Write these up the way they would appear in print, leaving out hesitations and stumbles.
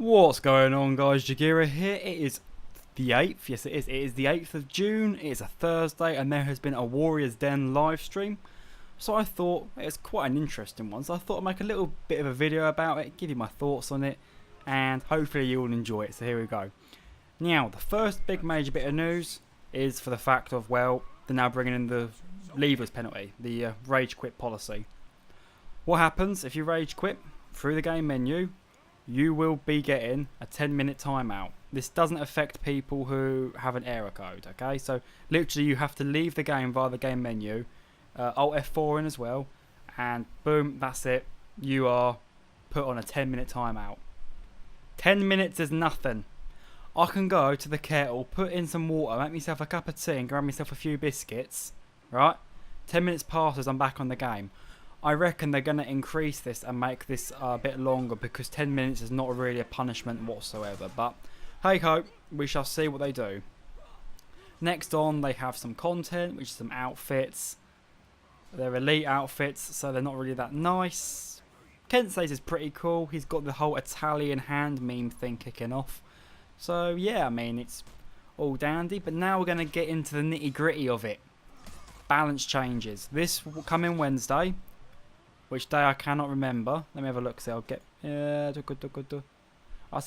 What's going on, guys? Jagira here. It is the 8th. Yes, it is. It is the 8th of June. It is a Thursday, and there has been a Warriors Den live stream. So I thought it's quite an interesting one. So I thought I'd make a little bit of a video about it, give you my thoughts on it, and hopefully you'll enjoy it. So here we go. Now, the first big major bit of news is for the fact of, well, they're now bringing in the leavers penalty, the rage quit policy. What happens if you rage quit through the game menu? You will be getting a 10-minute timeout. This doesn't affect people who have an error code, okay? So literally you have to leave the game via the game menu, Alt F4 in as well, and boom, that's it. You are put on a 10-minute timeout. 10 minutes is nothing. I can go to the kettle, put in some water, make myself a cup of tea and grab myself a few biscuits, right? 10 minutes passes, I'm back on the game. I reckon they're going to increase this and make this a bit longer because 10 minutes is not really a punishment whatsoever. But hey ho, we shall see what they do. Next on, they have some content, which is some outfits. They're elite outfits, so they're not really that nice. Kensei's is pretty cool. He's got the whole Italian hand meme thing kicking off. So yeah, I mean, it's all dandy. But now we're going to get into the nitty gritty of it. Balance changes. This will come in Wednesday. Which day I cannot remember. Let me have a look. So I'll get. It's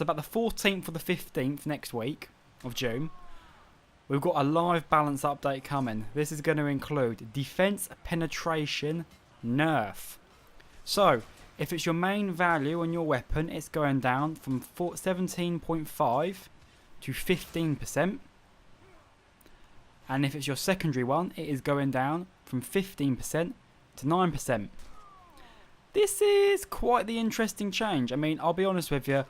about the 14th or the 15th next week of June. We've got a live balance update coming. This is going to include defense penetration nerf. So, if it's your main value on your weapon, it's going down from 17.5 to 15%. And if it's your secondary one, it is going down from 15% to 9%. This is quite the interesting change. I mean, I'll be honest with you.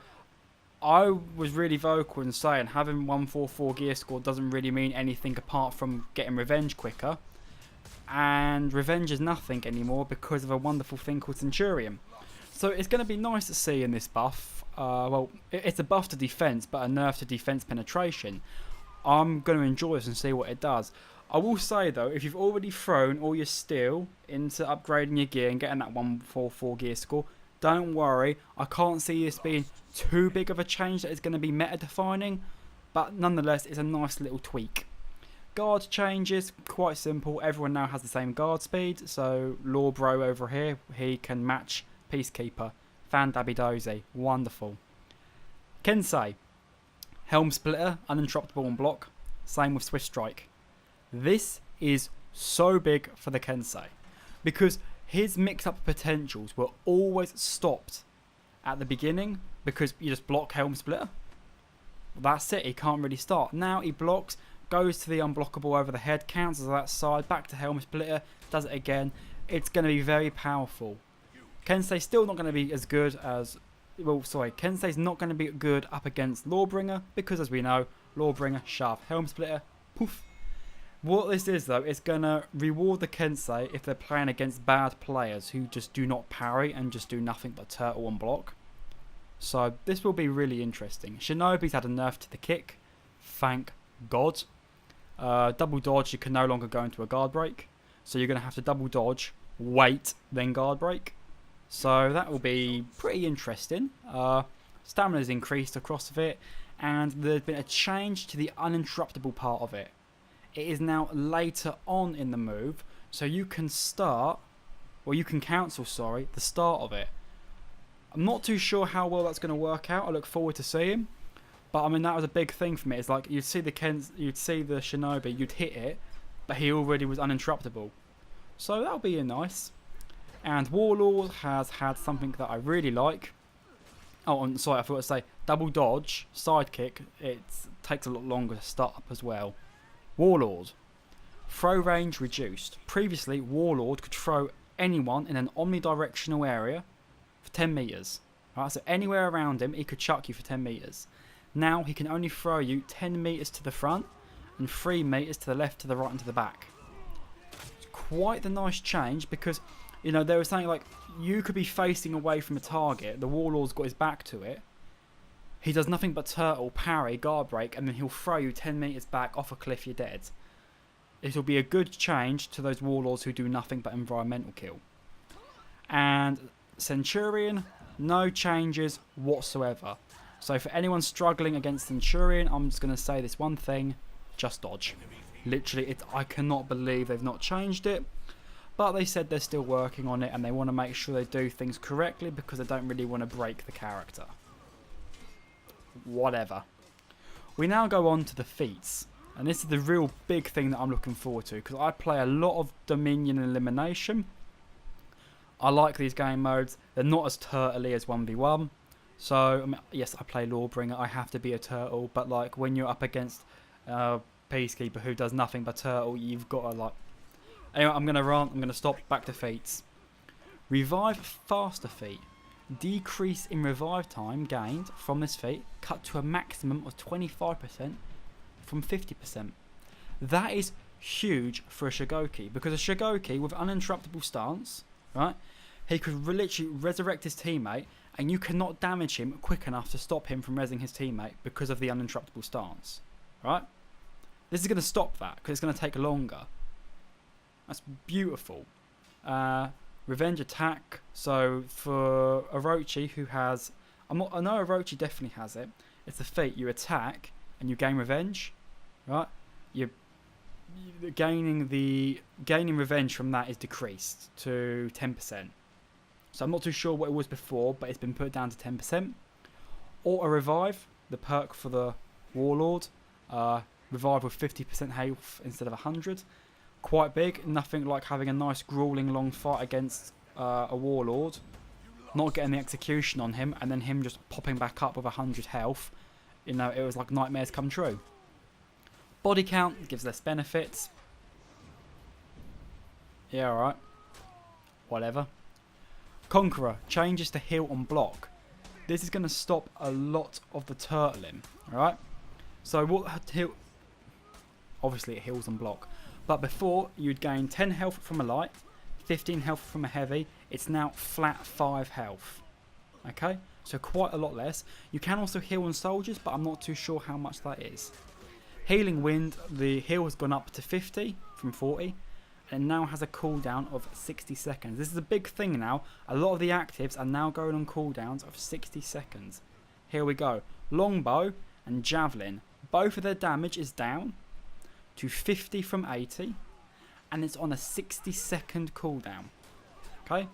I was really vocal in saying having 144 gear score doesn't really mean anything apart from getting revenge quicker. And revenge is nothing anymore because of a wonderful thing called Centurion. So it's going to be nice to see in this buff. Well, it's a buff to defense, but a nerf to defense penetration. I'm going to enjoy this and see what it does. I will say though, if you've already thrown all your steel into upgrading your gear and getting that 144 gear score, don't worry. I can't see this being too big of a change that is going to be meta defining, but nonetheless it's a nice little tweak. Guard changes, quite simple. Everyone now has the same guard speed, so Law Bro over here, he can match Peacekeeper. Fan Dabby Dozy, wonderful. Kensei, Helm Splitter, uninterruptible on block, same with Swift Strike. This is so big for the Kensei because his mix-up potentials were always stopped at the beginning because you just block Helm Splitter. That's it, he can't really start. Now he blocks, goes to the unblockable over the head, cancels that side, back to Helm Splitter, does it again. It's going to be very powerful. Kensei's still not going to be as good as... Well, sorry, Kensei's not going to be good up against Lawbringer because, as we know, Lawbringer, shove, Helm Splitter, poof. What this is though, it's going to reward the Kensei if they're playing against bad players who just do not parry and just do nothing but turtle and block. So this will be really interesting. Shinobi's had a nerf to the kick, thank God. Double dodge, you can no longer go into a guard break. So you're going to have to double dodge, wait, then guard break. So that will be pretty interesting. Stamina's increased across of it, and there's been a change to the uninterruptible part of it. It is now later on in the move, so you can start, or you can cancel, sorry, the start of it. I'm not too sure how well that's going to work out. I look forward to seeing, but I mean that was a big thing for me. It's like you'd see the Shinobi, you'd hit it, but he already was uninterruptible. So that'll be nice. And Warlord has had something that I really like. Oh, I'm sorry, I forgot to say double dodge, sidekick. It takes a lot longer to start up as well. Warlord. Throw range reduced. Previously, Warlord could throw anyone in an omnidirectional area for 10 meters. Right, so anywhere around him, he could chuck you for 10 meters. Now he can only throw you 10 meters to the front and 3 meters to the left, to the right, and to the back. It's quite the nice change because, you know, they were saying like you could be facing away from a target. The Warlord's got his back to it. He does nothing but turtle, parry, guard break, and then he'll throw you 10 meters back off a cliff, you're dead. It'll be a good change to those Warlords who do nothing but environmental kill. And Centurion, no changes whatsoever. So for anyone struggling against Centurion, I'm just going to say this one thing, just dodge. Literally, I cannot believe they've not changed it. But they said they're still working on it and they want to make sure they do things correctly because they don't really want to break the character. Whatever. We now go on to the feats. And this is the real big thing that I'm looking forward to because I play a lot of Dominion and Elimination. I like these game modes. They're not as turtley as 1v1. So, I mean, yes, I play Lawbringer. I have to be a turtle. But like when you're up against Peacekeeper who does nothing but turtle, you've got to like... Anyway, I'm going to rant. I'm going to stop. Back to feats. Revive faster feat. Decrease in revive time gained from this feat cut to a maximum of 25% from 50%. That is huge for a Shigoki because a Shigoki with uninterruptible stance, right? He could literally resurrect his teammate and you cannot damage him quick enough to stop him from rezzing his teammate because of the uninterruptible stance, right? This is going to stop that because it's going to take longer. That's beautiful. Revenge attack. So for Orochi who has... I know Orochi definitely has it. It's the feat. You attack and you gain revenge. Right? Gaining revenge from that is decreased to 10%. So I'm not too sure what it was before, but it's been put down to 10%. Auto revive, the perk for the Warlord. Revive with 50% health instead of 100. Quite big, nothing like having a nice grueling long fight against a Warlord, not getting the execution on him, and then him just popping back up with 100 health. You know, it was like nightmares come true. Body count gives less benefits. Yeah, alright. Whatever. Conqueror changes to heal on block. This is going to stop a lot of the turtling, alright? So what heal... Obviously it heals on block. But before, you'd gain 10 health from a light, 15 health from a heavy. It's now flat 5 health. Okay? So quite a lot less. You can also heal on soldiers, but I'm not too sure how much that is. Healing Wind, the heal has gone up to 50 from 40. And now has a cooldown of 60 seconds. This is a big thing now. A lot of the actives are now going on cooldowns of 60 seconds. Here we go. Longbow and Javelin. Both of their damage is down to 50 from 80, and it's on a 60-second cooldown. Okay,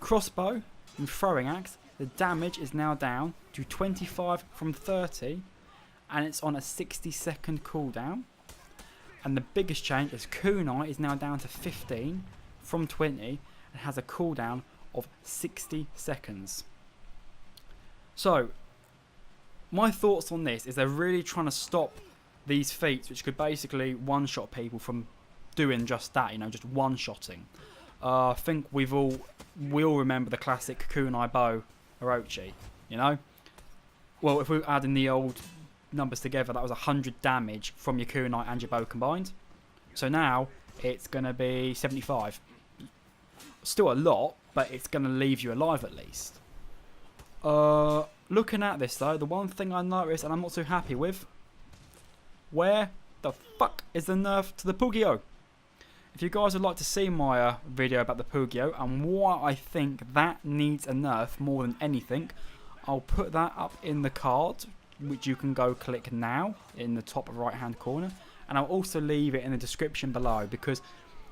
crossbow and throwing axe, the damage is now down to 25 from 30, and it's on a 60-second cooldown. And the biggest change is kunai is now down to 15 from 20 and has a cooldown of 60 seconds. So, my thoughts on this is they're really trying to stop these feats, which could basically one-shot people from doing just that, you know, just one-shotting. I think we all remember the classic kunai bow Orochi, you know? Well, if we're adding the old numbers together, that was 100 damage from your kunai and your bow combined. So now it's going to be 75. Still a lot, but it's going to leave you alive at least. Looking at this though, the one thing I noticed and I'm not too happy with, where the fuck is the nerf to the Pugio? If you guys would like to see my video about the Pugio and why I think that needs a nerf more than anything, I'll put that up in the card, which you can go click now in the top right hand corner, and I'll also leave it in the description below because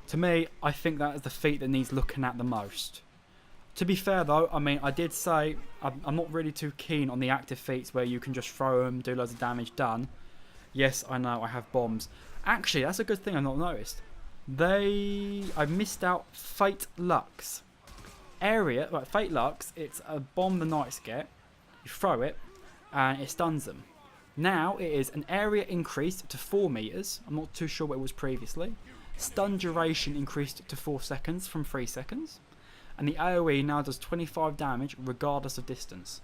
to me I think that is the feat that needs looking at the most. To be fair though, I mean I did say I'm not really too keen on the active feats where you can just throw them, do loads of damage, done. Yes, I know, I have bombs. Actually, that's a good thing I've not noticed. I missed out Fate Lux. Fate Lux, it's a bomb the knights get. You throw it, and it stuns them. Now, it is an area increased to 4 meters. I'm not too sure what it was previously. Stun duration increased to 4 seconds from 3 seconds. And the AoE now does 25 damage regardless of distance.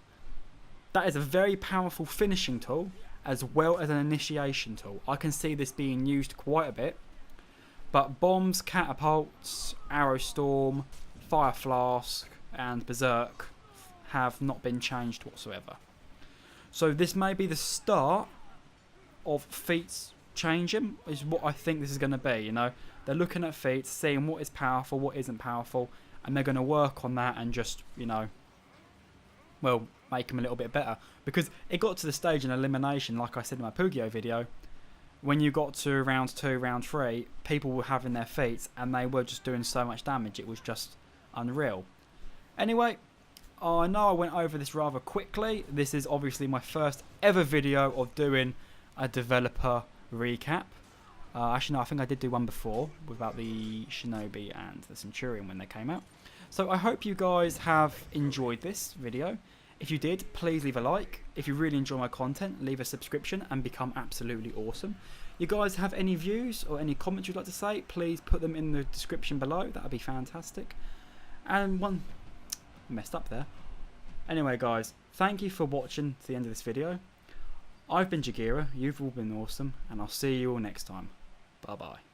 That is a very powerful finishing tool, as well as an initiation tool. I can see this being used quite a bit, but bombs, catapults, arrow storm, fire flask and berserk have not been changed whatsoever. So this may be the start of feats changing, is what I think this is going to be. You know, they're looking at feats, seeing what is powerful, what isn't powerful, and they're going to work on that and just, you know, well, make them a little bit better. Because it got to the stage in elimination, like I said in my Pugio video, when you got to round 2, round 3, people were having their feats and they were just doing so much damage. It was just unreal. Anyway, I know I went over this rather quickly. This is obviously my first ever video of doing a developer recap. Actually, no, I think I did do one before about the Shinobi and the Centurion when they came out. So I hope you guys have enjoyed this video. If you did, please leave a like. If you really enjoy my content, leave a subscription and become absolutely awesome. You guys have any views or any comments you'd like to say, please put them in the description below. That would be fantastic. And one messed up there. Anyway guys, thank you for watching to the end of this video. I've been Jagira, you've all been awesome, and I'll see you all next time. Bye bye.